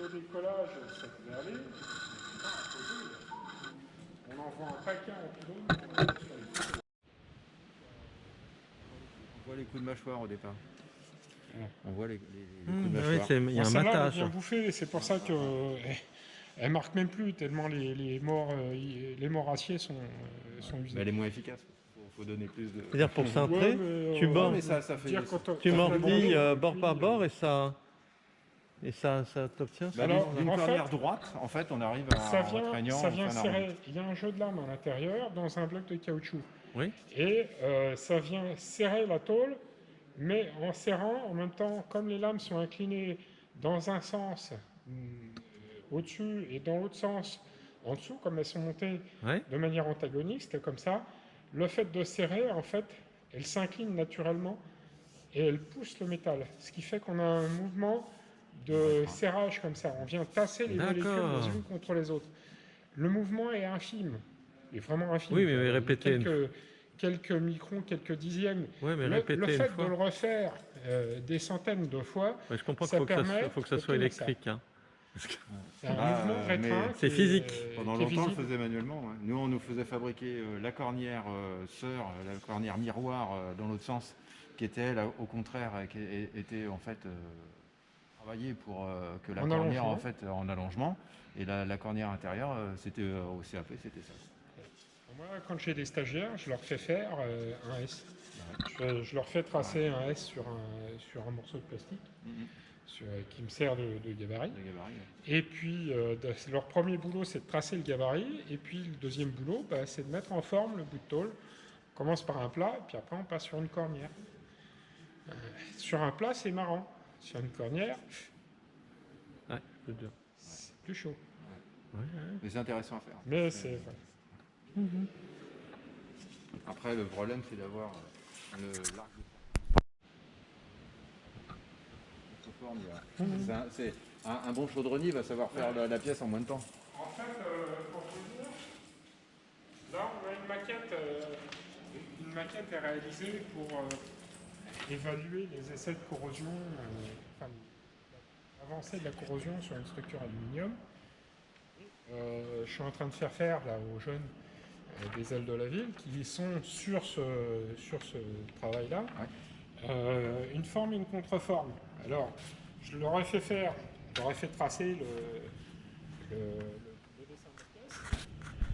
au décollage, ça devait aller. On envoie un paquet en pylône. On voit les coups de mâchoire au départ. Ouais. On voit les coups de mâchoire. Oui, il y a un Celle-là, elle est matage. bien bouffée, c'est pour ça que elle marque même plus, tellement les morts-aciers sont usés. Mais elle est moins efficace. Faut donner plus de... C'est-à-dire pour cintrer, mais, tu bords, mais ça fait... dire quand tu quand mordis on bord par bord et ça t'obtient. Bah, Alors, d'une en cornière fait, droite, en fait, on arrive à ça vient fin serrer. Il y a un jeu de lame à l'intérieur dans un bloc de caoutchouc. Oui. Et ça vient serrer la tôle, mais en serrant, en même temps, comme les lames sont inclinées dans un sens au-dessus et dans l'autre sens en dessous, comme elles sont montées Ouais. de manière antagoniste, comme ça, le fait de serrer, en fait, elle s'incline naturellement et elle pousse le métal. Ce qui fait qu'on a un mouvement de serrage comme ça. On vient tasser les molécules D'accord. les unes contre les autres. Le mouvement est infime. Il est vraiment infime. Oui, mais répéter quelques microns, quelques dixièmes. Ouais, mais Le répéter une fait fois. de le refaire des centaines de fois, Ouais, je comprends ça qu'il permet faut que ça de soit tenir ça. électrique. Hein. C'est un Ah, mouvement mais restreint. c'est physique. Pendant qui est longtemps, on le visible. faisait manuellement. Ouais. Nous, on nous faisait fabriquer la cornière sœur, la cornière miroir dans l'autre sens, qui était, elle, au contraire, qui était en fait travaillée pour que la En cornière, allongement. en fait, en allongement, et la cornière intérieure, c'était au CAP, c'était ça. Moi, quand j'ai des stagiaires, je leur fais faire un S. Je leur fais tracer un S sur un morceau de plastique qui me sert de gabarit. Le gabarit, ouais. Et puis, leur premier boulot, c'est de tracer le gabarit. Et puis, le deuxième boulot, c'est de mettre en forme le bout de tôle. On commence par un plat, puis après, on passe sur une cornière. Sur un plat, c'est marrant. Sur une cornière, Ouais, c'est dur. c'est plus chaud. Ouais, ouais. Mais c'est intéressant à faire. Mais c'est... Après, le problème, c'est d'avoir l'arc de forme. C'est un bon chaudronnier va savoir faire la pièce en moins de temps. En fait, pour vous dire, là, on a une maquette. Une maquette est réalisée pour évaluer les essais de corrosion, l'avancée de la corrosion sur une structure aluminium. Je suis en train de faire là, aux jeunes des ailes de la ville qui sont sur ce travail-là une forme et une contre-forme. Alors, je leur ai fait tracer le